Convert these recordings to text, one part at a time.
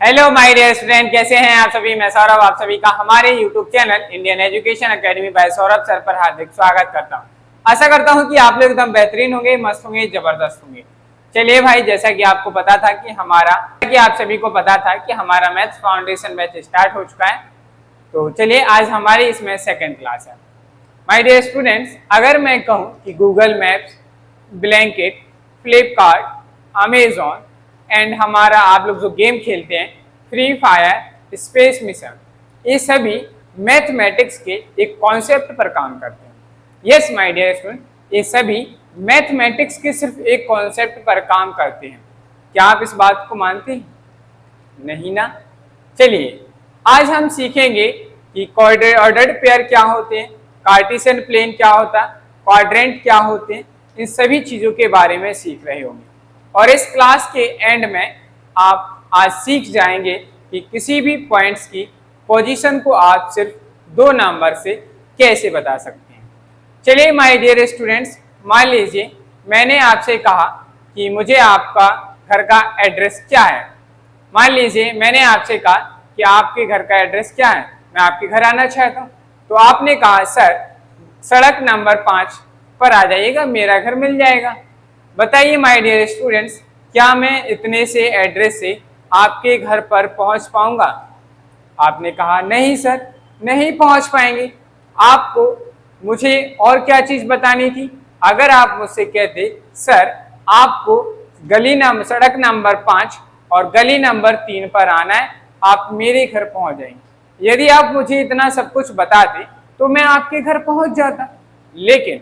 Hello my dear student, कैसे हैं आप सभी। मैं सौरभ आप सभी का हमारे YouTube channel Indian education academy by Saurabh sir पर हार्दिक स्वागत करता हूं। आशा करता हूं कि आप लोग एकदम बेहतरीन होंगे, मस्त होंगे, जबरदस्त होंगे। चलिए भाई, जैसा कि आपको पता था कि आप सभी को पता था कि हमारा मैथ्स फाउंडेशन बैच स्टार्ट हो चुका है। तो चलिए, आज हमारी इसमें सेकेंड क्लास है। माय डियर स्टूडेंट्स, अगर मैं कहूँ कि Google maps, blanket, Flipkart, Amazon and हमारा आप लोग जो गेम खेलते हैं फ्री फायर, स्पेस मिशन, ये सभी मैथमेटिक्स के एक कॉन्सेप्ट पर काम करते हैं। यस माय डियर स्टूडेंट, ये सभी मैथमेटिक्स के सिर्फ एक कॉन्सेप्ट पर काम करते हैं। क्या आप इस बात को मानते हैं? नहीं ना। चलिए, आज हम सीखेंगे कि ऑर्डर्ड पेयर क्या होते हैं, कार्टेशियन प्लेन क्या होता है, क्वाड्रेंट क्या होते हैं, इन सभी चीजों के बारे में सीख रहे होंगे। और इस क्लास के एंड में आप आज सीख जाएंगे कि किसी भी पॉइंट्स की पोजीशन को आप सिर्फ दो नंबर से कैसे बता सकते हैं। चलिए माय डियर स्टूडेंट्स, मान लीजिए मैंने आपसे कहा कि मुझे आपका घर का एड्रेस क्या है। मान लीजिए मैंने आपसे कहा कि आपके घर का एड्रेस क्या है, मैं आपके घर आना चाहता हूँ। तो आपने कहा सर सड़क नंबर 5 पर आ जाइएगा, मेरा घर मिल जाएगा। बताइए माय डियर स्टूडेंट्स, क्या मैं इतने से एड्रेस से आपके घर पर पहुंच पाऊंगा? आपने कहा नहीं सर, नहीं पहुंच पाएंगे। आपको मुझे और क्या चीज बतानी थी? अगर आप मुझसे कहते सर आपको सड़क नंबर 5 और गली नंबर 3 पर आना है, आप मेरे घर पहुंच जाएंगे। यदि आप मुझे इतना सब कुछ बताते तो मैं आपके घर पहुंच जाता। लेकिन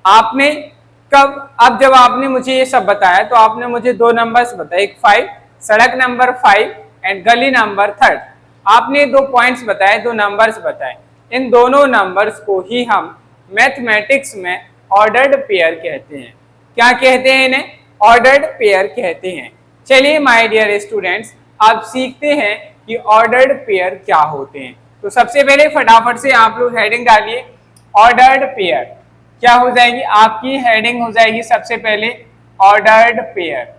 आपने अब जब आपने मुझे ये सब बताया तो आपने मुझे दो नंबर्स बताए, एक 5, सड़क नंबर 5 एंड गली नंबर 3। आपने दो पॉइंट्स बताए, दो नंबर्स बताए। इन दोनों नंबर्स को ही हम मैथमेटिक्स में ऑर्डर्ड पेयर कहते हैं। क्या कहते हैं इन्हें? ऑर्डर्ड पेयर कहते हैं। चलिए माय डियर स्टूडेंट्स, अब सीखते हैं कि ऑर्डर्ड पेयर क्या होते हैं। तो सबसे पहले फटाफट से आप लोग हेडिंग डालिए, ऑर्डर्ड पेयर। क्या हो जाएगी आपकी हेडिंग? हो जाएगी सबसे पहले ऑर्डर्ड पेयर।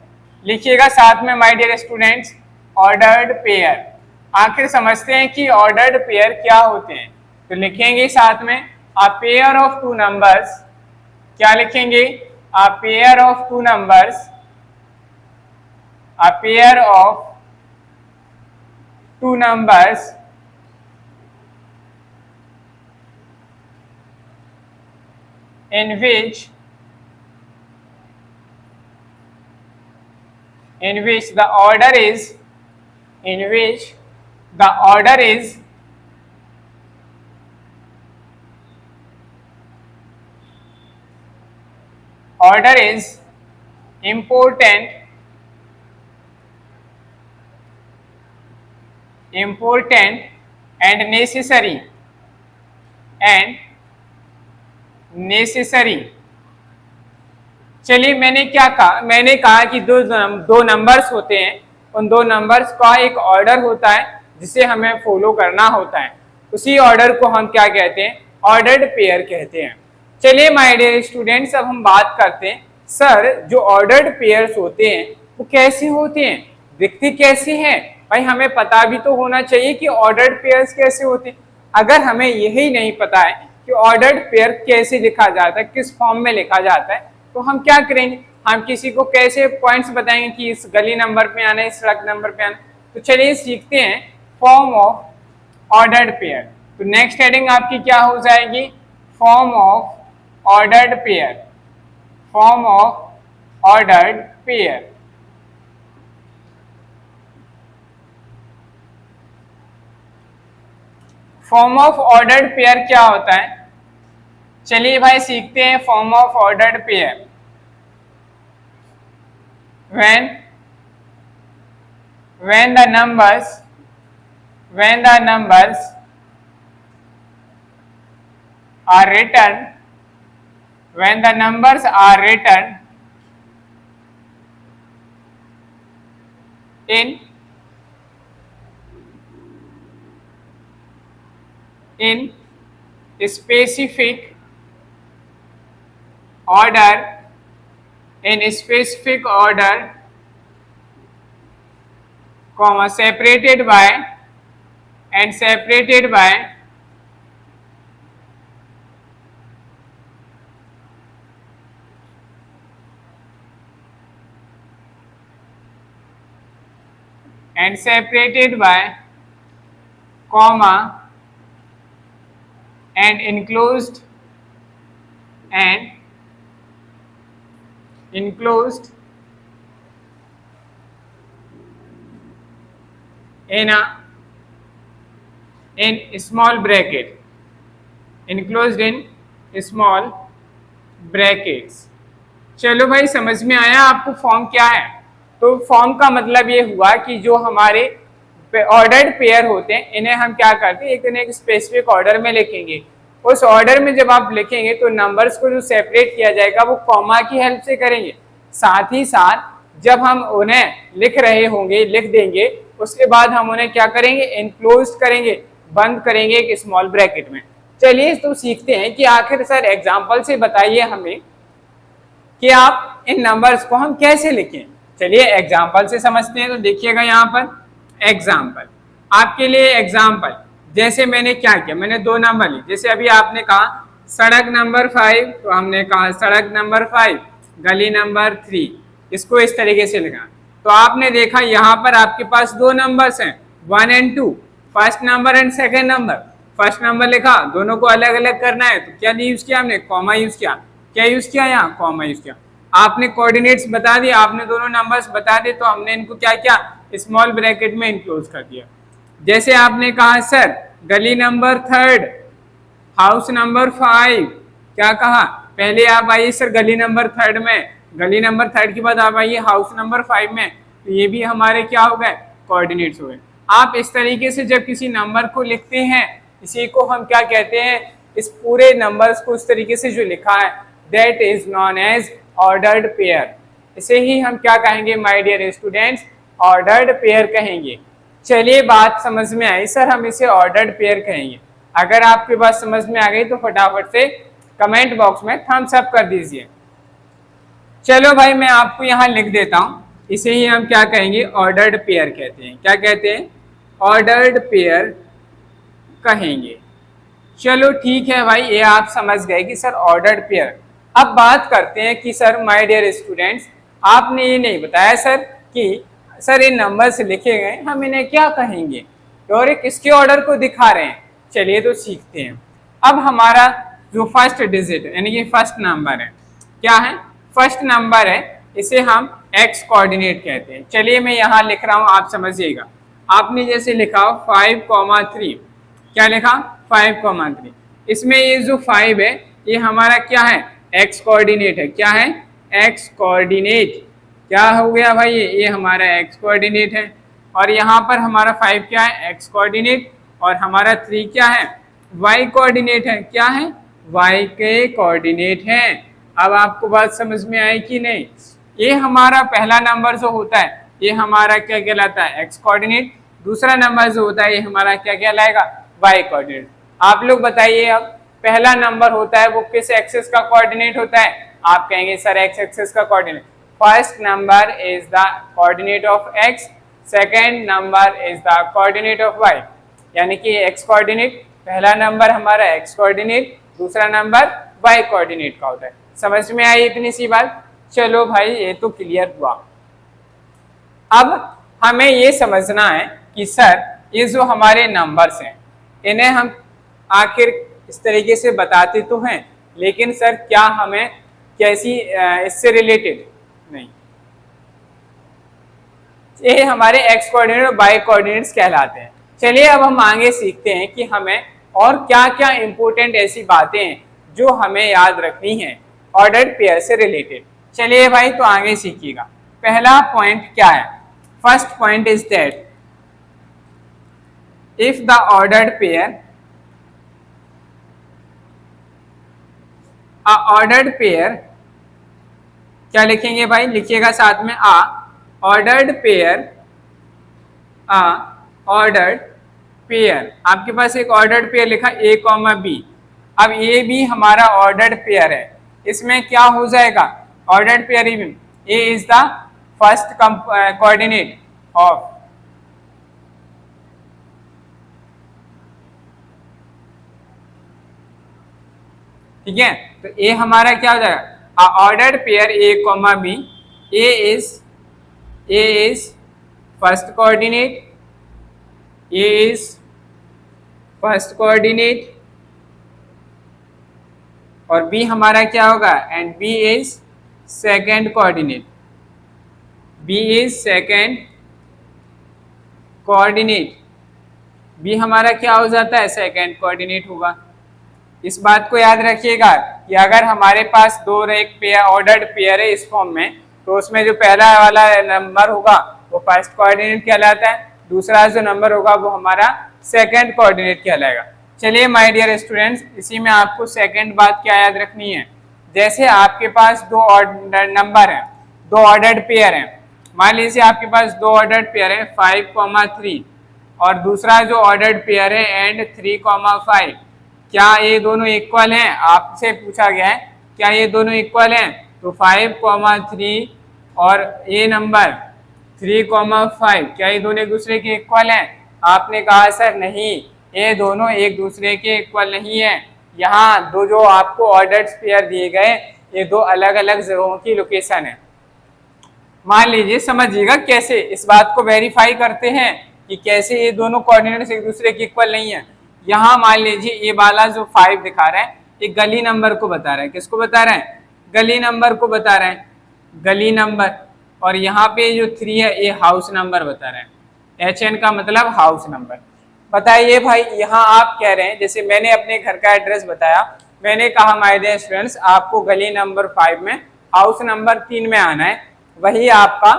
लिखिएगा साथ में my dear students, ordered pair. आखिर समझते हैं कि ऑर्डर्ड पेयर क्या होते हैं। तो लिखेंगे साथ में a pair of two numbers. क्या लिखेंगे? A pair of two numbers, a pair of two numbers in which the order is important and necessary। चलिए, मैंने क्या कहा? मैंने कहा कि दो नंबर्स होते हैं, उन दो नंबर्स का एक ऑर्डर होता है जिसे हमें फॉलो करना होता है। उसी ऑर्डर को हम क्या कहते हैं? ऑर्डर्ड पेयर कहते हैं। चलिए माय डियर स्टूडेंट्स, अब हम बात करते हैं सर जो ऑर्डर्ड पेयर्स होते हैं वो कैसे होते हैं, दिखते कैसे हैं? भाई हमें पता भी तो होना चाहिए कि ऑर्डर्ड पेयर्स कैसे होते हैं। अगर हमें यही नहीं पता है कि ऑर्डर्ड पेयर कैसे लिखा जाता है, किस फॉर्म में लिखा जाता है, तो हम क्या करेंगे? हम किसी को कैसे पॉइंट्स बताएंगे कि इस गली नंबर पे आना है, इस सड़क नंबर पे आना? तो चलिए सीखते हैं फॉर्म ऑफ ऑर्डर्ड पेयर। तो नेक्स्ट हेडिंग आपकी क्या हो जाएगी? Form of ordered pair, form of ordered pair. Form of ordered pair क्या होता है? चलिए भाई सीखते हैं form of ordered pair. when the numbers are written in specific order comma separated by and separated by and separated by comma and enclosed in small bracket, enclosed in small brackets। चलो भाई समझ में आया आपको form क्या है। तो form का मतलब ये हुआ कि जो हमारे ऑर्डर्ड पेयर होते हैं इन्हें हम क्या करते हैं, एक स्पेसिफिक ऑर्डर में लिखेंगे। उस ऑर्डर में जब आप लिखेंगे तो नंबर्स को जो सेपरेट किया जाएगा वो कॉमा की हेल्प से करेंगे। साथ ही साथ जब हम उन्हें लिख रहे होंगे, लिख देंगे, उसके बाद हम उन्हें क्या करेंगे, इनक्लोज करेंगे, बंद करेंगे एक स्मॉल ब्रैकेट में। चलिए तो सीखते हैं कि आखिर सर एग्जाम्पल से बताइए हमें कि आप इन नंबर्स को हम कैसे लिखें। चलिए एग्जाम्पल से समझते हैं। तो देखिएगा यहाँ पर एग्जाम्पल, आपके लिए एग्जाम्पल जैसे मैंने क्या किया, मैंने दो नंबर लिए। जैसे अभी आपने कहा सड़क नंबर 5, तो हमने कहा सड़क नंबर 5, गली नंबर 3, इसको इस तरीके से लिखा। तो आपने देखा यहाँ पर आपके पास दो नंबर्स हैं 1 और 2, first number and second number. First number लिखा, दोनों को अलग अलग करना है तो क्या यूज किया हमने, कॉमा यूज किया। क्या यूज किया यहाँ, कॉमा यूज किया। आपने कोऑर्डिनेट्स बता दिए, आपने दोनों नंबर्स बता दिए, तो हमने इनको क्या किया, स्मॉल ब्रैकेट में इनक्लोज कर दिया। जैसे आपने कहा सर गली नंबर 3, हाउस नंबर 5, क्या कहा, पहले आप आइए सर गली नंबर 3 में, गली नंबर 3 के बाद आप आइए हाउस नंबर 5 में। तो ये भी हमारे क्या हो गए, कोऑर्डिनेट्स हो गए। आप इस तरीके से जब किसी नंबर को लिखते हैं, इसी को हम क्या कहते हैं, इस पूरे नंबर्स को इस तरीके से जो लिखा है that is known as ordered pair. इसे ही हम क्या कहेंगे my dear students, ordered pair कहेंगे। चलिए बात समझ में आई, सर हम इसे ऑर्डर्ड पेयर कहेंगे। अगर आपके बात समझ में आ गई तो फटाफट से कमेंट बॉक्स में थम्स अप कर दीजिए। चलो भाई मैं आपको यहाँ लिख देता हूँ, इसे ही हम क्या कहेंगे, ऑर्डर्ड पेयर कहते हैं। क्या कहते हैं, ऑर्डर्ड पेयर कहेंगे। चलो ठीक है भाई, ये आप समझ गए कि सर ऑर्डर्ड पेयर। अब बात करते हैं कि सर माय डियर स्टूडेंट्स, आपने ये नहीं बताया सर कि सर इन नंबर से लिखे गए हम इन्हें क्या कहेंगे और किसके ऑर्डर को दिखा रहे हैं। चलिए तो सीखते हैं। अब हमारा जो फर्स्ट डिजिट यानी कि फर्स्ट नंबर है, क्या है, फर्स्ट नंबर है, इसे हम एक्स कोऑर्डिनेट कहते हैं। चलिए मैं यहाँ लिख रहा हूँ, आप समझिएगा। आपने जैसे लिखा 5,3, क्या लिखा 5,3, इसमें ये जो 5 है ये हमारा क्या है, एक्स कोऑर्डिनेट है। क्या है, एक्स कोऑर्डिनेट। क्या हो गया भाई, ये हमारा एक्स कोऑर्डिनेट है। और यहाँ पर हमारा 5 क्या है, एक्स कोऑर्डिनेट, और हमारा 3 क्या है, वाई कोऑर्डिनेट है। क्या है, वाई के कोऑर्डिनेट है। अब आपको बात समझ में आई कि नहीं। ये हमारा पहला नंबर जो होता है ये हमारा क्या कहलाता है, एक्स कोऑर्डिनेट। दूसरा नंबर जो होता है ये हमारा क्या कहलाएगा, वाई कोऑर्डिनेट। आप लोग बताइए, अब पहला नंबर होता है वो किस एक्सिस का कोऑर्डिनेट होता है, आप कहेंगे सर एक्स एक्सिस का coordinate. First number is the coordinate of x, second number is the coordinate of y. यानी कि एक्स कोऑर्डिनेट, पहला नंबर हमारा एक्स कोऑर्डिनेट, दूसरा नंबर वाई कोऑर्डिनेट का होता है। समझ में आई इतनी सी बात। चलो भाई ये तो क्लियर हुआ। अब हमें ये समझना है कि सर ये जो हमारे नंबर्स हैं इन्हें हम आखिर इस तरीके से बताते तो हैं, लेकिन सर क्या हमें कैसी इससे रिलेटेड नहीं, ये हमारे एक्स कोऑर्डिनेट और वाई कोऑर्डिनेट्स कहलाते हैं। चलिए अब हम आगे सीखते हैं कि हमें और क्या क्या इंपॉर्टेंट ऐसी बातें हैं जो हमें याद रखनी है ऑर्डर्ड पेयर से रिलेटेड। चलिए भाई तो आगे सीखिएगा। पहला पॉइंट क्या है, first point is that if the ordered pair, ordered pair, क्या लिखेंगे भाई, लिखिएगा साथ में आ, ऑर्डर्ड पेयर, आ ऑर्डर्ड पेयर। आपके पास एक ऑर्डर्ड पेयर लिखा ए कॉमा बी। अब ये भी हमारा ऑर्डर्ड पेयर है, इसमें क्या हो जाएगा, ordered pair a is the first coordinate of ठीक है। तो ए हमारा क्या हो जाएगा, ordered pair a comma b, a is first coordinate, a is first coordinate और बी हमारा क्या होगा, and b is second coordinate, b is second coordinate, b हमारा क्या हो जाता है, सेकेंड कोऑर्डिनेट होगा। इस बात को याद रखिएगा कि अगर हमारे पास दो एक पेयर ऑर्डर्ड पेयर है इस फॉर्म में, तो उसमें जो पहला वाला नंबर होगा वो फर्स्ट कोऑर्डिनेट कहलाता है, दूसरा जो नंबर होगा वो हमारा सेकंड कोऑर्डिनेट कहलाएगा। चलिए माय डियर स्टूडेंट्स, इसी में आपको सेकंड बात क्या याद रखनी है, जैसे आपके पास दो ऑर्डर्ड नंबर हैं, दो ऑर्डर्ड पेयर हैं, मान लीजिए आपके पास दो ऑर्डर्ड पेयर है 5,3 और दूसरा जो ऑर्डर्ड पेयर है एंड 3,5, क्या ये दोनों इक्वल हैं, आपसे पूछा गया है क्या ये दोनों इक्वल हैं, तो 5,3 और ये नंबर 3,5 क्या ये दोनों एक दूसरे के इक्वल हैं, आपने कहा सर नहीं, ये दोनों एक दूसरे के इक्वल नहीं है। यहाँ दो जो आपको ऑर्डर्ड पेयर दिए गए ये दो अलग अलग जगहों की लोकेशन है। मान लीजिए, समझिएगा कैसे इस बात को वेरीफाई करते हैं कि कैसे ये दोनों कोऑर्डिनेट्स एक दूसरे के इक्वल नहीं है। यहाँ मान लीजिए ये वाला जो 5 दिखा रहा है ये गली नंबर को बता रहा है, किसको बता रहा है, गली नंबर को बता रहा है, गली नंबर, और यहाँ पे जो 3 है ये हाउस नंबर बता रहा है, HN का मतलब हाउस नंबर। बताइए भाई, यहाँ आप कह रहे हैं, जैसे मैंने अपने घर का एड्रेस बताया, मैंने कहा माय डियर स्टूडेंट्स आपको गली नंबर 5 में हाउस नंबर 3 में आना है, वही आपका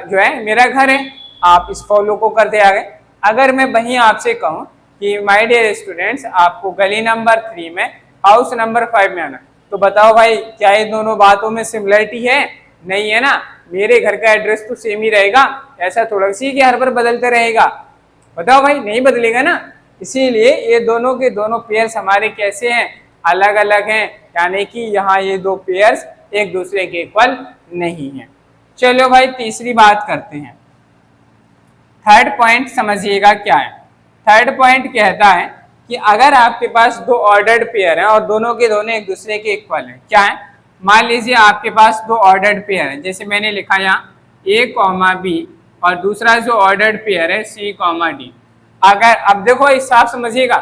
जो है मेरा घर है, आप इस फॉलो को करते आ गए। अगर मैं वहीं आपसे कहूँ कि माय डियर स्टूडेंट्स आपको गली नंबर 3 में हाउस नंबर 5 में आना, तो बताओ भाई क्या ये दोनों बातों में सिमिलरिटी है, नहीं है ना, मेरे घर का एड्रेस तो सेम ही रहेगा, ऐसा थोड़ा सी कि हर बार बदलते रहेगा, बताओ भाई नहीं बदलेगा ना। इसीलिए ये दोनों के दोनों पेयर्स हमारे कैसे हैं, अलग अलग हैं, यानी कि यहाँ ये दो पेयर्स एक दूसरे के इक्वल नहीं है। चलो भाई तीसरी बात करते हैं, थर्ड पॉइंट समझिएगा क्या है। थर्ड पॉइंट कहता है कि अगर आपके पास दो ऑर्डर्ड पेयर हैं और दोनों के दोनों एक दूसरे के इक्वल हैं, क्या है, मान लीजिए आपके पास दो ऑर्डर्ड पेयर हैं, जैसे मैंने लिखा यहाँ A, B और दूसरा जो ऑर्डर्ड पेयर है C, D। अगर अब देखो हिसाब समझिएगा,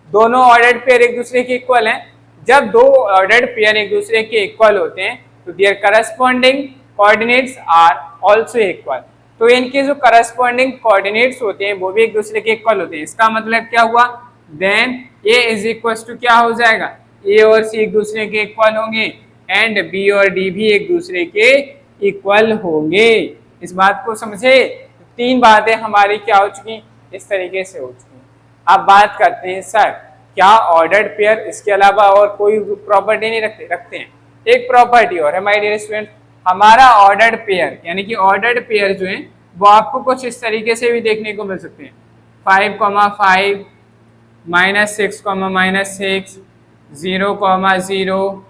दोनों ऑर्डर्ड पेयर एक दूसरे के इक्वल हैं, जब दो ऑर्डर्ड पेयर एक दूसरे के इक्वल होते हैं तो their corresponding coordinates are also equal, तो इनके जो करस्पॉन्डिंग कोऑर्डिनेट्स होते हैं वो भी एक दूसरे के इक्वल होते हैं। इसका मतलब क्या हुआ, then A is equal to क्या हो जाएगा, A और C एक दूसरे के इक्वल होंगे एंड B और D भी एक दूसरे के इक्वल होंगे। इस बात को समझे, तीन बातें हमारी क्या हो चुकी, इस तरीके से हो चुकी। अब बात करते हैं सर क्या ऑर्डर्ड पेयर इसके अलावा और कोई प्रॉपर्टी नहीं रखते हैं। एक प्रॉपर्टी और है माय डियर स्टूडेंट, हमारा ऑर्डर्ड पेयर यानी कि ऑर्डर्ड पेयर जो है वो आपको कुछ इस तरीके से भी देखने को मिल सकते हैं, 5,5 -6, -6 0, 0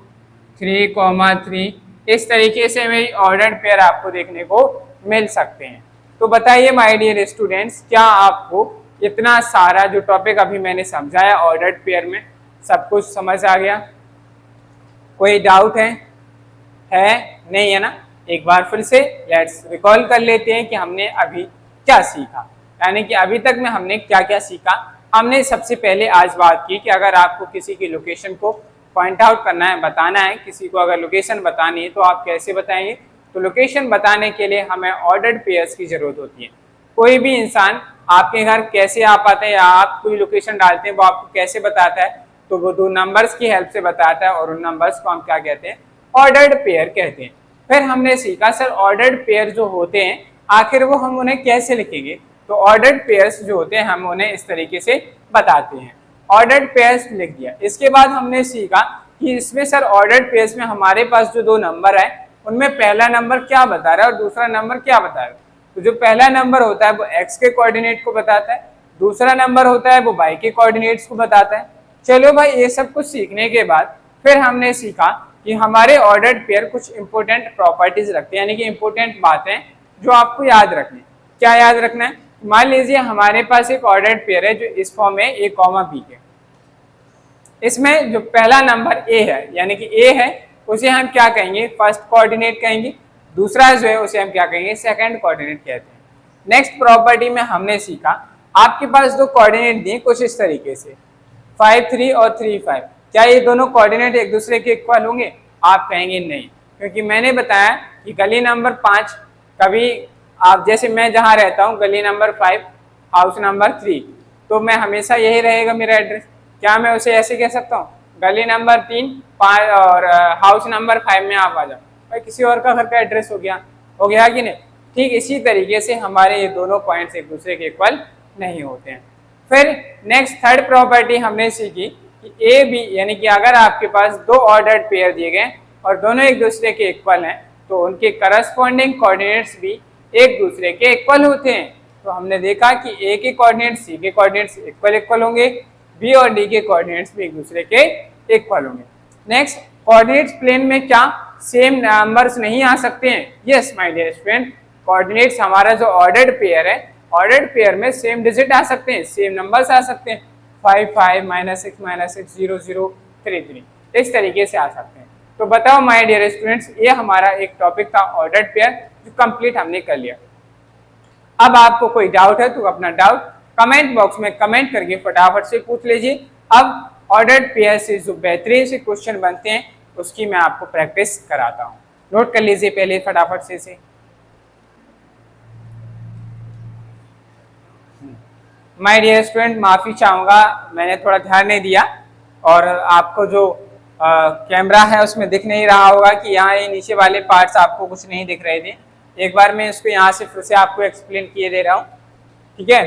3, इस तरीके से मेरी ऑर्डर्ड पेयर आपको देखने को मिल सकते हैं। तो बताइए माय डियर स्टूडेंट्स, क्या आपको इतना सारा जो टॉपिक अभी मैंने समझाया ऑर्डर्ड पेयर में सब कुछ समझ आ गया, कोई डाउट है नहीं है ना। एक बार फिर से लेट्स रिकॉल कर लेते हैं कि हमने अभी क्या सीखा, यानी कि अभी तक में हमने क्या क्या सीखा। हमने सबसे पहले आज बात की कि अगर आपको किसी की लोकेशन को पॉइंट आउट करना है, बताना है, किसी को अगर लोकेशन बतानी है तो आप कैसे बताएंगे, तो लोकेशन बताने के लिए हमें ऑर्डर्ड पेयर्स की जरूरत होती है। कोई भी इंसान आपके घर कैसे आ पाते हैं या आप कोई लोकेशन डालते हैं वो आपको कैसे बताता है, तो वो दो नंबर्स की हेल्प से बताता है और उन नंबर्स को हम क्या कहते हैं, ऑर्डर्ड पेयर कहते हैं। फिर हमने सीखा सर ऑर्डर्ड पेयर जो होते हैं आखिर वो हम उन्हें कैसे लिखेंगे, तो ऑर्डर्ड पेयर्स जो होते हैं हम उन्हें इस तरीके से बताते हैं, ऑर्डर्ड पेयर्स लिख दिया। इसके बाद हमने सीखा कि इसमें सर ऑर्डर्ड पेयर्स में हमारे पास जो दो नंबर है उनमें पहला नंबर क्या बता रहा है और दूसरा नंबर क्या बता रहा है। तो जो पहला नंबर होता है वो x के कोऑर्डिनेट को बताता है, दूसरा नंबर होता है वो y के कोऑर्डिनेट्स को बताता है। चलो भाई ये सब कुछ सीखने के बाद फिर हमने सीखा कि हमारे ऑर्डर्ड पेयर कुछ इंपॉर्टेंट प्रॉपर्टीज रखते हैं, यानी कि इंपॉर्टेंट बातें जो आपको याद रखनी। क्या याद रखना है, मान लीजिए हमारे पास एक ऑर्डर्ड पेयर है जो इस फॉर्म में A, B के, इसमें जो पहला नंबर ए है यानी कि ए है उसे हम क्या कहेंगे, फर्स्ट कोऑर्डिनेट कहेंगे। दूसरा जो है उसे हम क्या कहेंगे, सेकंड कोऑर्डिनेट कहते हैं। नेक्स्ट प्रॉपर्टी में हमने सीखा, आपके पास दो कोऑर्डिनेट दिए कुछ इस तरीके से 5 3 और 3 5, क्या ये दोनों कोऑर्डिनेट एक दूसरे के इक्वल होंगे? आप कहेंगे नहीं, क्योंकि मैंने बताया कि गली नंबर 5 कभी आप जैसे मैं जहाँ रहता हूँ गली नंबर 5 हाउस नंबर 3, तो मैं हमेशा यही रहेगा मेरा एड्रेस। क्या मैं उसे ऐसे कह सकता हूँ गली नंबर 3 5 और हाउस नंबर 5 में आप आ जाओ, भाई किसी और का घर का एड्रेस हो गया कि नहीं। ठीक इसी तरीके से हमारे ये दोनों पॉइंट्स एक दूसरे के इक्वल नहीं होते हैं। फिर नेक्स्ट थर्ड प्रॉपर्टी हमने सीखी कि ए बी यानी कि अगर आपके पास दो ऑर्डर्ड पेयर दिए गए और दोनों एक दूसरे के इक्वल हैं तो उनके करस्पॉन्डिंग कोऑर्डिनेट्स भी एक दूसरे के इक्वल होते हैं। तो हमने देखा कि ए के कोऑर्डिनेट्स सी के कोऑर्डिनेट्स इक्वल होंगे, बी और डी के कोऑर्डिनेट्स भी एक दूसरे के इक्वल होंगे। नेक्स्ट, कोऑर्डिनेट्स प्लेन में क्या सेम नंबर्स नहीं आ सकते हैं? Yes my dear student, coordinates हमारा जो ऑर्डर्ड पेयर है, ऑर्डर्ड पेयर में सेम डिजिट आ सकते हैं, सेम नंबर्स आ सकते हैं, 5 5 -6 -6 0 0 3 3 इस तरीके से आ सकते हैं। तो बताओ माय डियर स्टूडेंट्स, ये हमारा एक टॉपिक था ऑर्डर्ड पेयर जो कंप्लीट हमने कर लिया। अब आपको कोई डाउट है तो अपना डाउट कमेंट बॉक्स में कमेंट करके फटाफट से पूछ लीजिए। अब ऑर्डर्ड पेयर से जो बेहतरीन से क्वेश्चन बनते हैं उसकी मैं आपको प्रैक्टिस कराता हूँ। नोट कर लीजिए पहले फटाफट से। माय डियर स्टूडेंट, माफ़ी चाहूँगा मैंने थोड़ा ध्यान नहीं दिया और आपको जो कैमरा है उसमें दिख नहीं रहा होगा कि यहाँ ये नीचे वाले पार्ट्स आपको कुछ नहीं दिख रहे थे। एक बार मैं इसको यहाँ से फिर से आपको एक्सप्लेन किए दे रहा हूँ, ठीक है।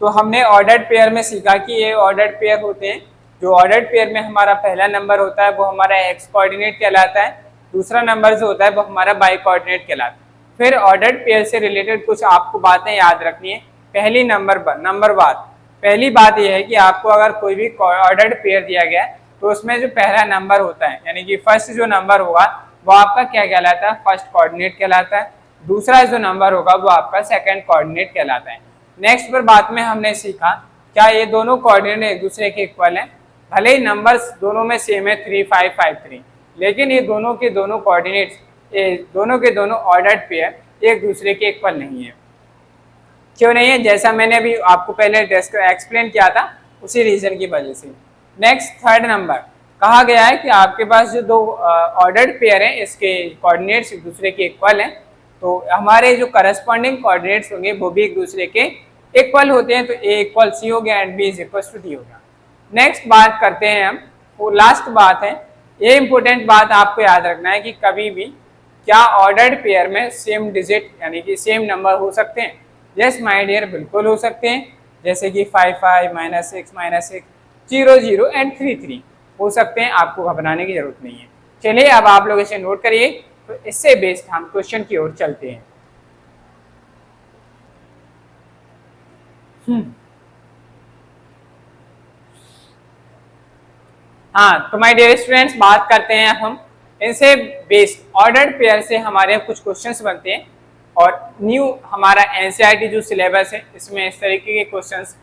तो हमने ऑर्डर्ड पेयर में सीखा कि ये ऑर्डर्ड पेयर होते हैं। जो ऑर्डर्ड पेयर में हमारा पहला नंबर होता है वो हमारा एक्स कोऑर्डिनेट कहलाता है, दूसरा नंबर जो होता है वो हमारा वाई कोऑर्डिनेट कहलाता है। फिर ऑर्डर्ड पेयर से रिलेटेड कुछ आपको बातें याद रखनी है। पहली पहली बात यह है कि आपको अगर कोई भी ऑर्डर्ड पेयर दिया गया है तो उसमें जो पहला नंबर होता है यानी कि फर्स्ट जो नंबर होगा वो आपका क्या कहलाता है, फर्स्ट कोऑर्डिनेट कहलाता है। दूसरा जो नंबर होगा वो आपका सेकंड कोऑर्डिनेट कहलाता है। नेक्स्ट पर बात में हमने सीखा क्या ये दोनों कोऑर्डिनेट एक दूसरे के इक्वल हैं। भले ही नंबर्स दोनों में सेम है 3 5 5 3, लेकिन ये दोनों के दोनों कोऑर्डिनेट्स, दोनों के दोनों ऑर्डर्ड पेयर एक दूसरे के इक्वल नहीं है। क्यों नहीं है? जैसा मैंने अभी आपको पहले एक्सप्लेन किया था उसी रीजन की वजह से। नेक्स्ट थर्ड नंबर कहा गया है कि आपके पास जो दो ऑर्डर्ड पेयर हैं इसके कोऑर्डिनेट्स एक दूसरे के इक्वल हैं, तो हमारे जो करस्पॉन्डिंग कोऑर्डिनेट्स होंगे वो भी एक दूसरे के इक्वल होते हैं। तो ए इक्वल सी हो गया and b is equal to d हो गया। नेक्स्ट बात करते हैं हम, वो लास्ट बात है, ये इंपॉर्टेंट बात आपको याद रखना है कि कभी भी क्या ऑर्डर्ड पेयर में सेम डिजिट यानी कि सेम नंबर हो सकते हैं? यस माय डियर, बिल्कुल हो सकते हैं। जैसे कि 5 5 -6 -6 0 0 एंड 3 3 हो सकते हैं, आपको घबराने की जरूरत नहीं है। चलिए अब आप लोग इसे नोट करिए, तो इससे बेस्ड हम क्वेश्चन की ओर चलते हैं। हाँ, तो माय डियर स्टूडेंट्स, बात करते हैं अब हम इनसे बेस्ड ऑर्डर्ड पेयर से हमारे कुछ क्वेश्चंस बनते हैं और न्यू हमारा एनसीईआरटी जो सिलेबस है इसमें इस तरीके के क्वेश्चंस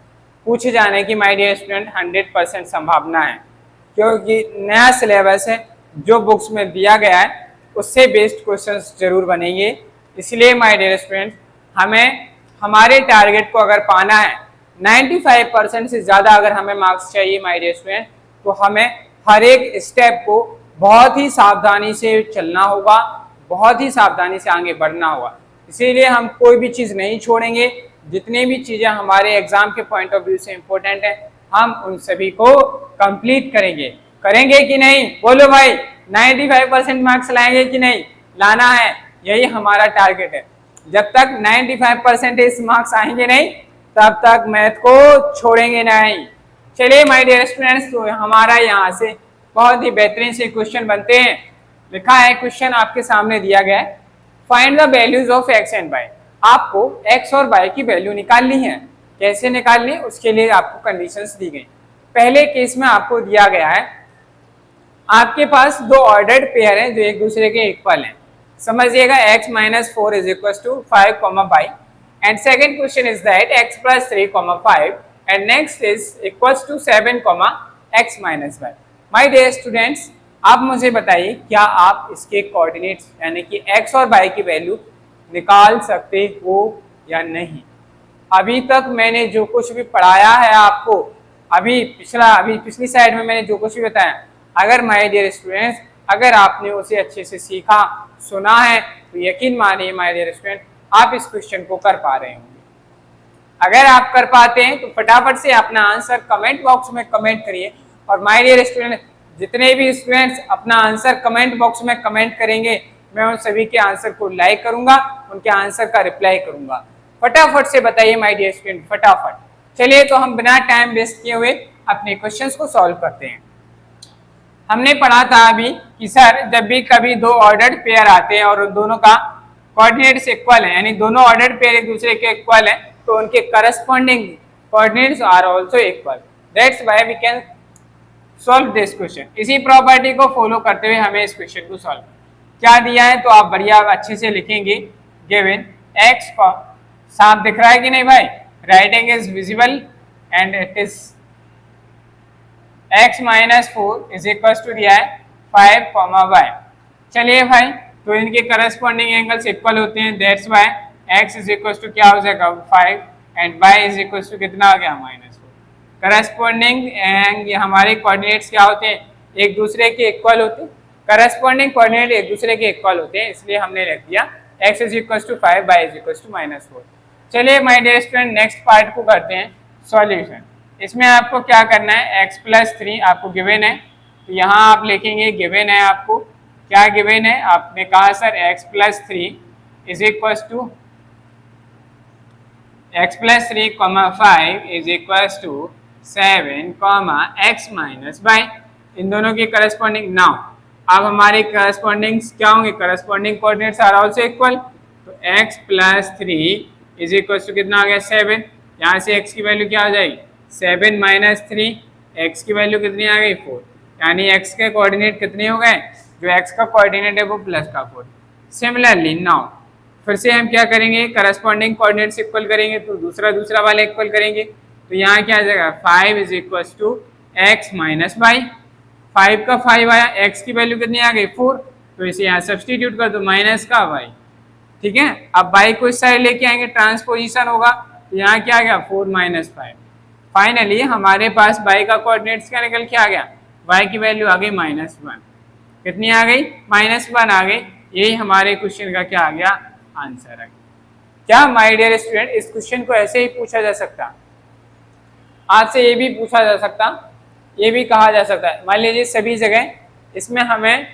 पूछे जाने की माय डियर स्टूडेंट 100% संभावना है, क्योंकि नया सिलेबस है जो बुक्स में दिया गया है उससे बेस्ड क्वेश्चंस जरूर बनेंगे। इसलिए माय डियर स्टूडेंट, हमें हमारे टारगेट को अगर पाना है 95% से ज़्यादा अगर हमें मार्क्स चाहिए माय डियर स्टूडेंट, तो हमें हर एक स्टेप को बहुत ही सावधानी से चलना होगा, बहुत ही सावधानी से आगे बढ़ना होगा। इसीलिए हम कोई भी चीज़ नहीं छोड़ेंगे। जितनी भी चीज़ें हमारे एग्जाम के पॉइंट ऑफ व्यू से इम्पोर्टेंट है हम उन सभी को कंप्लीट करेंगे कि नहीं? बोलो भाई, 95% मार्क्स लाएंगे कि नहीं? लाना है, यही हमारा टारगेट है। जब तक 95% मार्क्स आएंगे नहीं तब तक मैथ को छोड़ेंगे नहीं। चलिए माय डियर स्टूडेंट्स, तो हमारा यहाँ से बहुत ही बेहतरीन से क्वेश्चन बनते हैं। लिखा है क्वेश्चन आपके सामने दिया गया है, find the values of x and y. आपको एक्स और वाई की वैल्यू निकालनी है। कैसे निकालनी है उसके लिए आपको कंडीशंस दी गई। पहले केस में आपको दिया गया है आपके पास दो ऑर्डर्ड पेयर हैं जो एक दूसरे के इक्वल हैं। समझिएगा, x - 4 is equal to 5, y and second question is that x + 3, 5 and next is equal to 7, x - y। My dear students, आप मुझे बताइए क्या आप इसके कोऑर्डिनेट्स यानी कि x और y की वैल्यू निकाल सकते हो या नहीं। अभी तक मैंने जो कुछ भी पढ़ाया है आपको, अभी पिछली साइड में मैंने जो कुछ भी बताया, अगर माय डियर स्टूडेंट्स अगर आपने उसे अच्छे से सीखा सुना है तो यकीन मानिए माय डियर स्टूडेंट आप इस क्वेश्चन को कर पा रहे होंगे। अगर आप कर पाते हैं तो फटाफट से अपना आंसर कमेंट बॉक्स में कमेंट करिए। और माय डियर स्टूडेंट जितने भी स्टूडेंट्स अपना आंसर कमेंट बॉक्स में कमेंट करेंगे मैं उन सभी के आंसर को लाइक करूंगा, उनके आंसर का रिप्लाई करूंगा। फटाफट से बताइए माय डियर स्टूडेंट, फटाफट। चलिए तो हम बिना टाइम वेस्ट किए हुए अपने क्वेश्चंस को सॉल्व करते हैं। हमने पढ़ा था अभी कि सर जब भी कभी दो ऑर्डर्ड पेयर आते हैं और उन दोनों का कोऑर्डिनेट्स इक्वल है, यानी दोनों ऑर्डर्ड पेयर एक दूसरे के इक्वल है, तो उनके corresponding coordinates are also equal. That's why we can solve this question. इसी प्रॉपर्टी को फॉलो करते हुए हमें इस क्वेश्चन को सॉल्व क्या दिया है तो आप बढ़िया अच्छे से लिखेंगे। गिवन x का साफ दिख रहा है कि नहीं भाई, writing is visible and it is x minus 4 is equal to दिया है 5 कॉमा y। चलिए भाई तो इनके करस्पॉन्डिंग एंगल्स इक्वल होते हैं, that's why x is equal to क्या हो जाएगा 5 and y is equal to कितना आ गया माइनस 4। करस्पॉन्डिंग एंड हमारे कोऑर्डिनेट्स क्या होते हैं एक दूसरे के इक्वल होते हैं, करस्पॉन्डिंग कोऑर्डिनेट एक दूसरे के इक्वल होते हैं, इसलिए हमने लिख दिया x is equal to 5 y is equal to minus 4। चलिए my dear student next part को करते हैं सॉल्यूशन। इसमें आपको क्या करना है x प्लस 3 आपको गिवन है, तो यहाँ आप लिखेंगे गिवन है, आपको क्या गिवन है, आपने कहा sir x plus 3 is equal to x plus 3 comma 5 is equal to 7 comma x minus y। इन दोनों के करस्पॉन्डिंग नाउ अब हमारे करस्पॉन्डिंग्स क्या होंगे, corresponding coordinates are also equal, तो x plus 3 is equal to कितना आ गया 7। यहाँ से x की वैल्यू क्या आ जाएगी 7 माइनस 3, x की वैल्यू कितनी आ गई 4, यानी x के कोऑर्डिनेट कितने हो गए, जो x का कोऑर्डिनेट है वो प्लस का 4। सिमिलरली नाउ फिर से हम क्या करेंगे करस्पॉन्डिंग कोऑर्डिनेट्स इक्वल करेंगे तो दूसरा वाला इक्वल करेंगे, तो यहाँ क्या आ जाएगा 5 is equal to x minus y। 5 का 5 आया, x की वैल्यू कितनी आ गई 4, तो इसे यहाँ सब्सटीट्यूट कर दो माइनस का y। ठीक है, अब y को इस साइड लेके आएंगे ट्रांसपोजिशन होगा, तो यहाँ क्या आ गया 4 माइनस 5। फाइनली हमारे पास y का कोऑर्डिनेट्स क्या निकल के आ गया, y की वैल्यू आ गई माइनस 1। कितनी आ गई माइनस 1 आ गई। यही हमारे क्वेश्चन का क्या आ गया आंसर आ गया। क्या माय डियर स्टूडेंट इस क्वेश्चन को ऐसे ही पूछा जा सकता, आपसे ये भी पूछा जा सकता, ये भी कहा जा सकता है, मान लीजिए सभी जगह इसमें हमें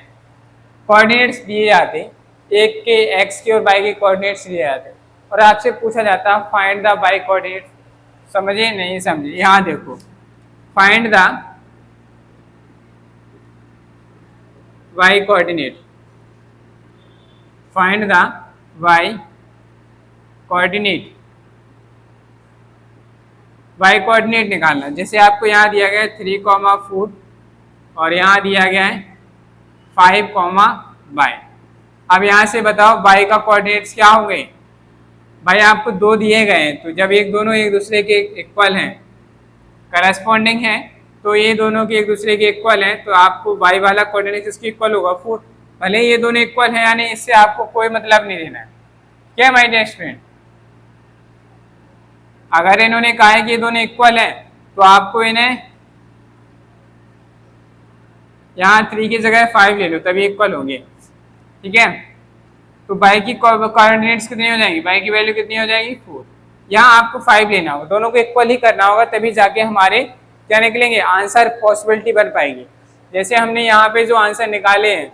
कोऑर्डिनेट्स दिए जाते, एक के x के और y के कोऑर्डिनेट्स दिए जाते और आपसे पूछा जाता फाइंड द y कोऑर्डिनेट। समझे नहीं समझे, यहाँ देखो find the y coordinate, find the y coordinate, y coordinate निकालना। जैसे आपको यहाँ दिया गया है 3,4 और यहाँ दिया गया है 5,y। अब यहाँ से बताओ y का कोऑर्डिनेट्स क्या होंगे, भाई आपको दो दिए गए हैं, तो जब दोनों एक दूसरे के इक्वल हैं करस्पॉन्डिंग है, तो ये दोनों के एक दूसरे के इक्वल हैं, तो आपको y वाला कोऑर्डिनेट किसके इक्वल होगा 4। भले ये दोनों इक्वल हैं यानी इससे आपको कोई मतलब नहीं लेना है। क्या माय डियर स्टूडेंट, अगर इन्होंने कहा है कि ये दोनों इक्वल हैं तो आपको इन्हें यहाँ 3 की जगह 5 ले लो तभी इक्वल होंगे। ठीक है, तो y की कोऑर्डिनेट्स कितनी हो जाएंगी, y की वैल्यू कितनी हो जाएगी 4। यहाँ आपको 5 लेना होगा, दोनों को इक्वल ही करना होगा तभी जाके हमारे क्या निकलेंगे आंसर पॉसिबिलिटी बन पाएगी। जैसे हमने यहाँ पे जो आंसर निकाले हैं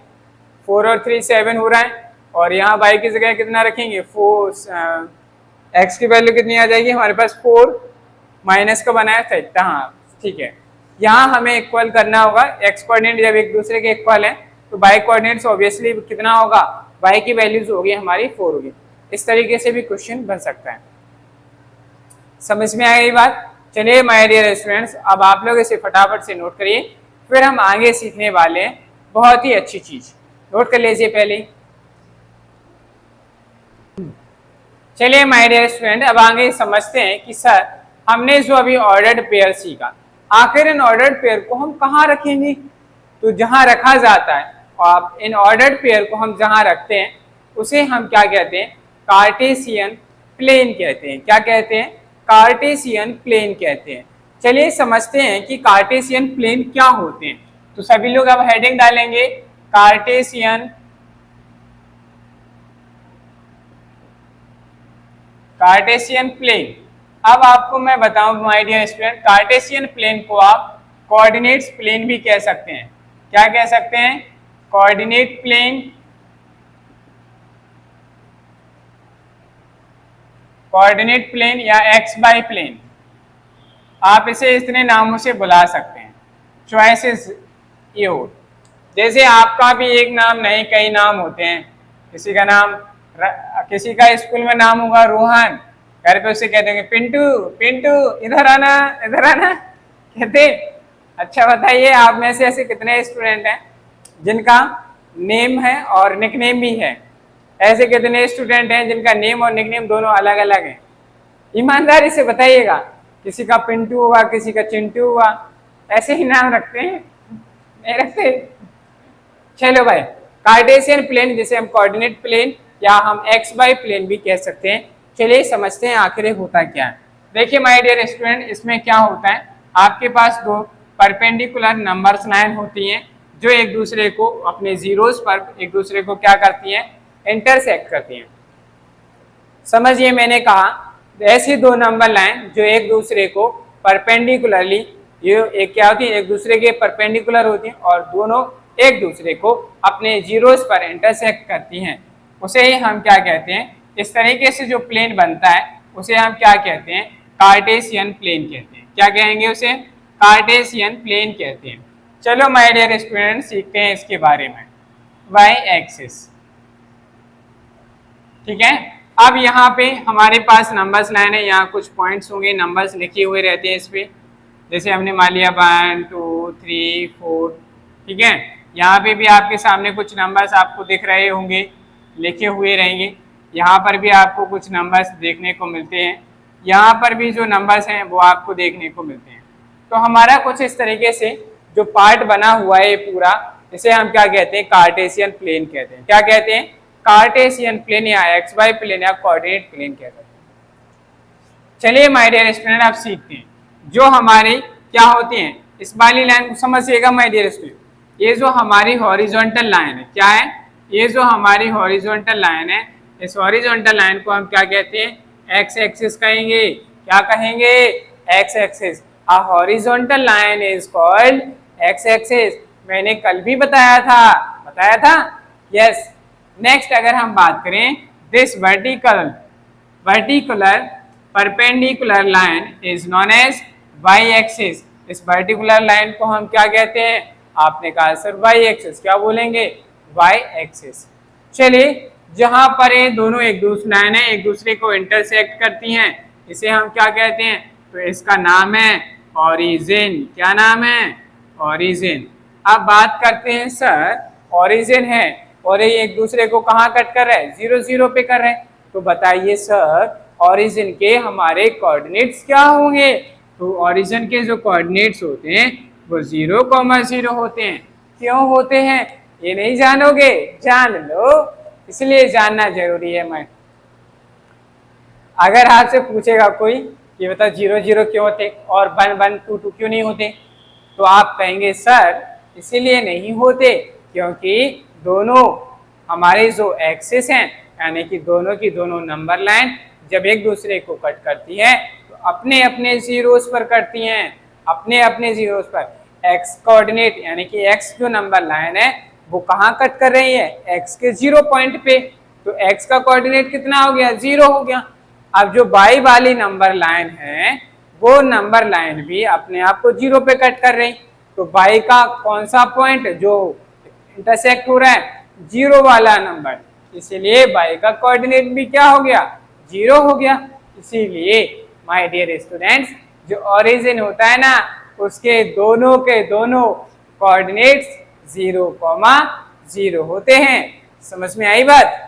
4 और 3 7 हो रहा है, और यहाँ y की जगह कितना रखेंगे 4, x की वैल्यू कितनी आ जाएगी हमारे पास 4 माइनस का बनाया था। हाँ ठीक है, यहाँ हमें इक्वल करना होगा, x कोऑर्डिनेट जब एक दूसरे के इक्वल है तो y कोऑर्डिनेट्स ऑब्वियसली कितना होगा, y की वैल्यूज होगी हमारी 4 होगी। इस तरीके से भी क्वेश्चन बन सकता है। समझ में आई बात। चलिए माय डियर स्टूडेंट्स अब आप लोग इसे फटाफट से नोट करिए, फिर हम आगे सीखने वाले हैं बहुत ही अच्छी चीज। नोट कर लीजिए पहले। चलिए माय डियर स्टूडेंट अब आगे समझते हैं कि सर हमने जो अभी ऑर्डर्ड पेयर सीखा, आखिर इन ऑर्डर्ड पेयर को हम कहाँ रखेंगे, तो जहाँ रखा जाता है, आप इन ऑर्डर्ड पेयर को हम जहाँ रखते हैं उसे हम क्या कहते हैं, कार्टेशियन प्लेन कहते हैं। क्या कहते हैं, कार्टेशियन प्लेन कहते हैं। चलिए समझते हैं कि कार्टेशियन प्लेन क्या होते हैं। तो सभी लोग अब हेडिंग डालेंगे, कार्टेशियन प्लेन। अब आपको मैं बताऊं my dear student, Cartesian plane को आप कोऑर्डिनेट्स प्लेन भी कह सकते हैं। क्या कह सकते हैं, कोऑर्डिनेट प्लेन, कोऑर्डिनेट प्लेन या एक्स बाय प्लेन, आप इसे इतने नामों से बुला सकते हैं। चॉइसेस ये हो, जैसे आपका भी एक नाम नहीं कई नाम होते हैं। किसी का नाम, किसी का स्कूल में नाम होगा रोहन, घर पे उसे कहते हैं पिंटू, पिंटू इधर आना, इधर आना कहते। अच्छा बताइए, आप में से ऐसे कितने स्टूडेंट हैं जिनका नेम है और निकनेम भी है? ऐसे कितने स्टूडेंट हैं जिनका नेम और निकनेम दोनों अलग अलग हैं? ईमानदारी से बताइएगा। किसी का पिंटू हुआ, किसी का चिंटू हुआ, ऐसे ही नाम रखते हैं? नहीं रखते। चलो भाई, कार्टेशियन प्लेन जिसे हम कोऑर्डिनेट प्लेन या हम एक्स बाय प्लेन भी कह सकते हैं। चलिए समझते हैं आखिर होता क्या है। देखिए माय डियर स्टूडेंट, इसमें क्या होता है, आपके पास दो परपेंडिकुलर नंबर्स लाइन होती हैं जो एक दूसरे को अपने जीरोस पर एक दूसरे को क्या करती हैं, इंटरसेक्ट करती हैं। समझिए मैंने कहा ऐसी दो नंबर लाइन जो एक दूसरे को परपेंडिकुलरली, ये एक क्या होती है, एक दूसरे के परपेंडिकुलर होती हैं और दोनों एक दूसरे को अपने जीरोस पर इंटरसेक्ट करती हैं, उसे ही हम क्या कहते हैं, इस तरीके से जो प्लेन बनता है उसे हम क्या कहते हैं, कार्टेशियन प्लेन कहते हैं। क्या कहेंगे उसे, कार्टेशियन प्लेन कहते हैं। चलो माय डियर स्टूडेंट सीखते हैं इसके बारे में। वाई एक्सिस, ठीक है। अब यहाँ पे हमारे पास नंबर्स लाइन है, यहाँ कुछ पॉइंट्स होंगे, नंबर्स लिखे हुए रहते हैं इस पे। जैसे हमने मान लिया 1 2 3 4, ठीक है। यहाँ पे भी आपके सामने कुछ नंबर्स आपको दिख रहे होंगे, लिखे हुए रहेंगे। यहाँ पर भी आपको कुछ नंबर्स देखने को मिलते हैं, यहाँ पर भी जो नंबर्स हैं वो आपको देखने को मिलते हैं। तो हमारा कुछ इस तरीके से जो पार्ट बना हुआ है पूरा, इसे हम क्या कहते हैं, कार्टेशियन प्लेन कहते हैं। क्या कहते हैं, कार्टेशियन प्लेन या एक्स वाई प्लेन या कोऑर्डिनेट प्लेन कहते हैं। चलिए माय डियर स्टूडेंट आप सीखते हैं जो हमारी क्या होती हैं, इस वाली लाइन को समझिएगा माय डियर स्टूडेंट। ये जो हमारी हॉरिजॉन्टल लाइन है, क्या है, ये जो हमारी हॉरिजॉन्टल लाइन है, इस हॉरिजॉन्टल लाइन को हम क्या कहते हैं, एक्स एक्सिस कहेंगे। क्या कहेंगे, x axis. A horizontal line is called x axis. मैंने कल भी बताया था, यस। नेक्स्ट अगर हम बात करें, this vertical perpendicular line is known as Y axis. इस वर्टिकुलर लाइन को हम क्या कहते हैं, आपने कहा सर वाई एक्सिस, क्या बोलेंगे, वाई एक्सिस। चलिए जहां पर ये दोनों एक दूसरे लाइन है एक दूसरे को इंटरसेक्ट करती हैं, इसे हम क्या कहते हैं, तो इसका नाम है ओरिजिन। क्या नाम है, ओरिजिन। अब बात करते हैं सर, ओरिजिन है और ये एक दूसरे को कहाँ कट कर रहा है, 0 0 पे कर रहे हैं। तो बताइए सर ओरिजिन के हमारे कोऑर्डिनेट्स क्या होंगे। तो ओरिजिन के जो कोऑर्डिनेट्स होते हैं वो 0,0 होते हैं। क्यों होते हैं ये नहीं जानोगे, जान लो, इसलिए जानना जरूरी है। मैं अगर आपसे पूछेगा कोई ये बता 0 0 क्यों होते और 1 1 2 2 क्यों नहीं होते, तो आप कहेंगे सर इसीलिए नहीं होते क्योंकि दोनों हमारे जो एक्सिस हैं, यानी कि दोनों की दोनों नंबर लाइन जब एक दूसरे को कट करती हैं तो अपने अपने जीरोस पर करती हैं, अपने अपने जीरोस पर। एक्स कोऑर्डिनेट यानी कि एक्स जो नंबर लाइन है वो कहाँ कट कर रही है, एक्स के 0 पॉइंट पे। तो एक्स का कोऑर्डिनेट कितना हो गया, 0 हो गया। अब जो बाई वाली नंबर लाइन है वो नंबर लाइन भी अपने आप को 0 पे कट कर रही। तो बाई का कौन सा पॉइंट जो इंटरसेक्ट हो रहा है, 0 वाला नंबर, इसीलिए बाई का कोऑर्डिनेट भी क्या हो गया, 0 हो गया। इसीलिए माय डियर स्टूडेंट्स जो ओरिजिन होता है ना उसके दोनों के दोनों कोऑर्डिनेट्स 0,0 होते हैं। समझ में आई बात।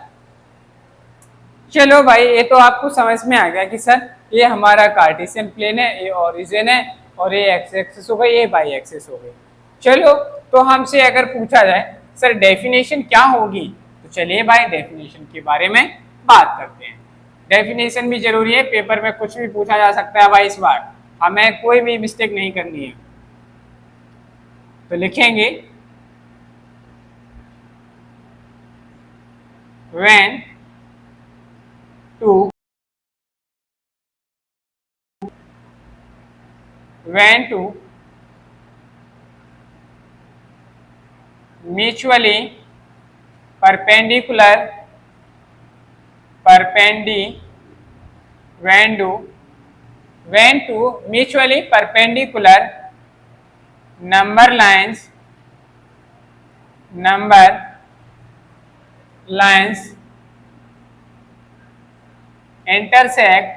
चलो भाई ये तो आपको समझ में आ गया कि सर ये हमारा कार्टेशियन प्लेन है, ये ओरिजिन है और ये एक्स एक्सिस हो गई, ये वाई एक्सिस हो गई। चलो तो हमसे अगर पूछा जाए सर डेफिनेशन क्या होगी, तो चलिए भाई डेफिनेशन के बारे में बात करते हैं। डेफिनेशन भी जरूरी है, पेपर में कुछ भी पूछा जा सकता है भाई, इस बार हमें कोई भी मिस्टेक नहीं करनी है। तो लिखेंगे when to mutually perpendicular when to mutually perpendicular number lines intersect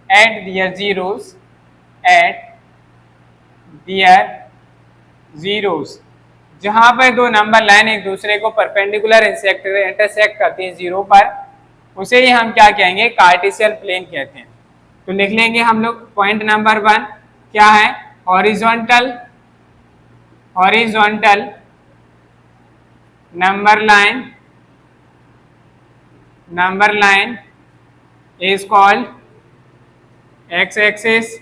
at their zeros, जहां पर दो नंबर लाइन एक दूसरे को परपेंडिकुलर इंटरसेक्ट करती हैं जीरो पर, उसे ही हम क्या कहेंगे, कार्टेशियन प्लेन कहते हैं। तो लिख लेंगे हम लोग पॉइंट नंबर 1 क्या है, horizontal number line is called x axis,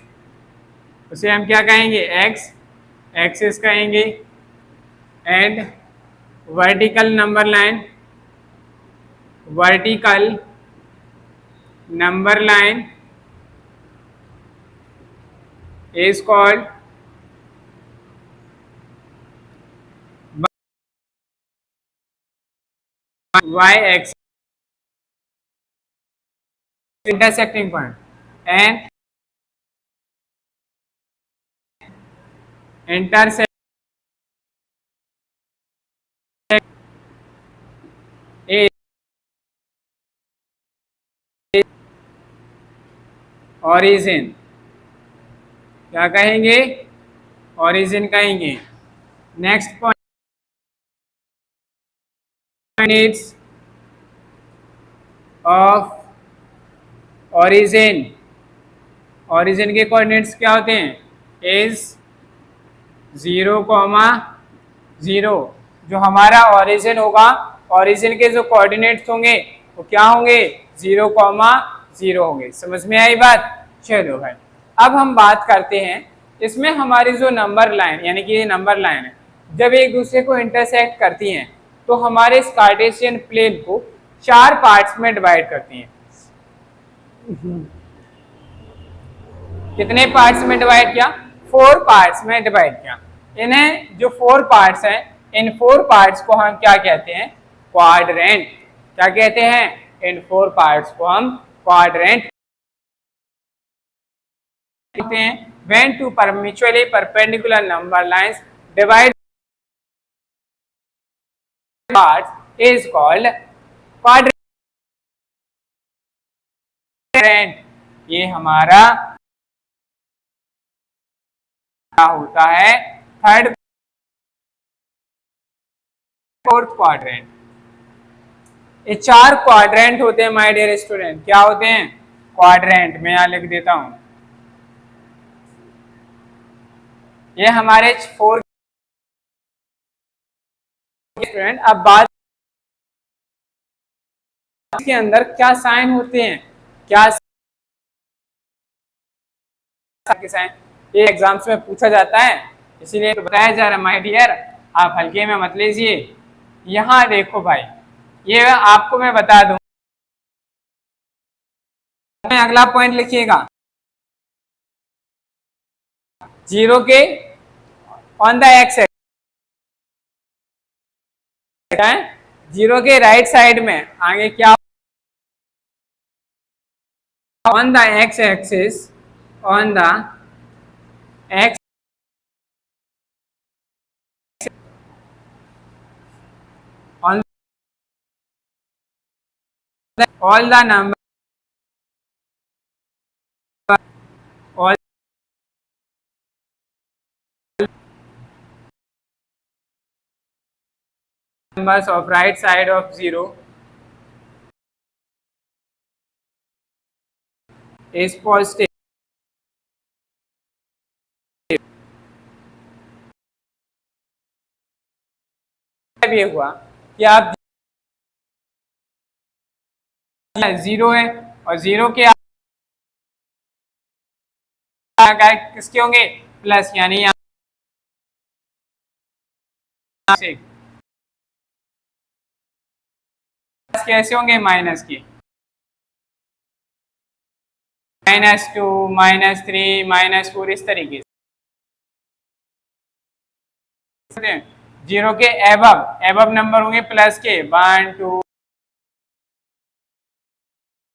उसे हम क्या कहेंगे, x एक्सिस कहेंगे, and vertical number line is called y axis intersecting point and intersect is origin, क्या कहेंगे, origin कहेंगे। Next point is of origin के कोऑर्डिनेट्स क्या होते हैं, इज 0,0, जो हमारा ओरिजिन होगा, ओरिजिन के जो कोऑर्डिनेट्स होंगे वो क्या होंगे, 0,0 होंगे। समझ में आई बात। चलो भाई अब हम बात करते हैं, इसमें हमारी जो नंबर लाइन यानी कि ये नंबर लाइन है, जब एक दूसरे को इंटरसेक्ट करती हैं तो हमारे इस कार्टेशियन प्लेन को 4 पार्ट्स में डिवाइड करती हैं। कितने पार्ट्स में डिवाइड किया, 4 पार्ट्स में डिवाइड किया। इन्हें जो 4 पार्ट्स हैं, इन 4 पार्ट्स को हम क्या कहते हैं, क्वाड्रेंट। क्या कहते हैं, इन 4 पार्ट्स को हम क्वाड्रेंट कहते हैं। when two mutually perpendicular number lines divide parts is called quadrant। ये हमारा होता है थर्ड फोर्थ क्वाड्रेंट। ये 4 क्वाड्रेंट होते हैं माय डियर स्टूडेंट। क्या होते हैं, क्वाड्रेंट। मैं यहां लिख देता हूं, ये हमारे 4 स्टूडेंट। अब बात के अंदर क्या साइन होते हैं, क्या साइन, ये एग्जाम्स में पूछा जाता है, इसीलिए तो बताया जा रहा है माय डियर, आप हल्के में मत लीजिए। यहाँ देखो भाई, ये आपको मैं बता दूं, अगला पॉइंट लिखिएगा, 0 के ऑन द एक्स है, 0 के राइट साइड में आगे क्या, on the x axis, on the x on all the number all numbers of right side of 0 is positive ये हुआ कि आप 0 है और 0 के किसके होंगे प्लस, यानी यहाँ से कैसे होंगे माइनस के, -2 -3 -4 इस तरीके से। 0 के एबव नंबर होंगे प्लस के 1 2,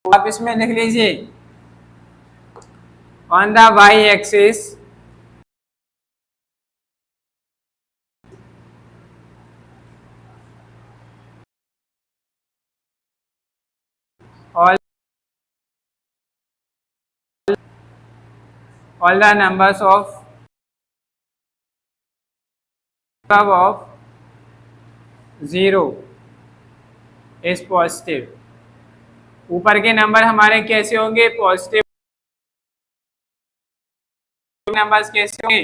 आप इसमें लिख लीजिए on the Y axis all the numbers of 0 is positive। ऊपर के नंबर हमारे कैसे होंगे पॉजिटिव, नंबर्स कैसे होंगे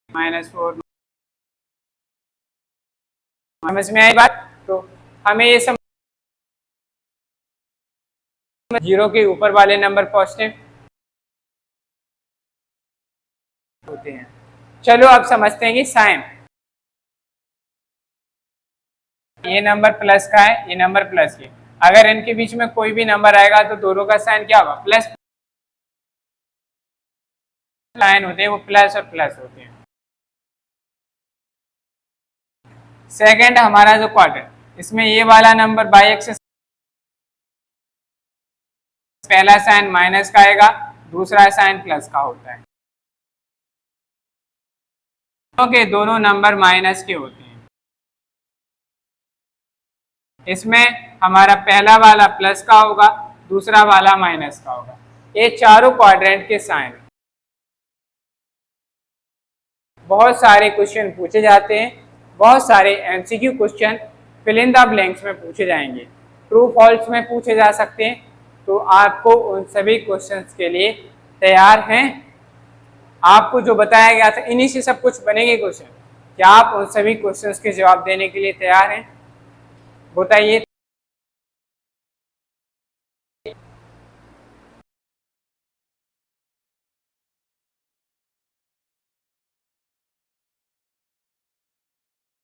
-4। समझ में आई बात? तो हमें ये समझ 0 के ऊपर वाले नंबर पॉजिटिव होते हैं। चलो अब समझते हैं कि साइन, ये नंबर प्लस का है, ये नंबर प्लस के, अगर इनके बीच में कोई भी नंबर आएगा तो दोनों का साइन क्या होगा प्लस, साइन होते हैं वो प्लस और प्लस होते हैं। सेकंड हमारा जो क्वाड्रेंट, इसमें ये वाला नंबर बाई एक्सिस पहला साइन माइनस का आएगा, दूसरा साइन प्लस का होता है, क्योंकि दोनों नंबर माइनस के होते हैं। इसमें हमारा पहला वाला प्लस का होगा, दूसरा वाला माइनस का होगा। ये चारों क्वाड्रेंट के साइन। बहुत सारे क्वेश्चन पूछे जाते हैं, बहुत सारे MCQ question fill in the blanks में पूछे जाएंगे, ट्रू फॉल्स में पूछे जा सकते हैं। तो आपको उन सभी क्वेश्चंस के लिए तैयार हैं? आपको जो बताया गया था इन्हीं से सब कुछ बनेंगे क्वेश्चन। क्या आप उन सभी क्वेश्चंस के जवाब देने के लिए तैयार हैं? बताइए।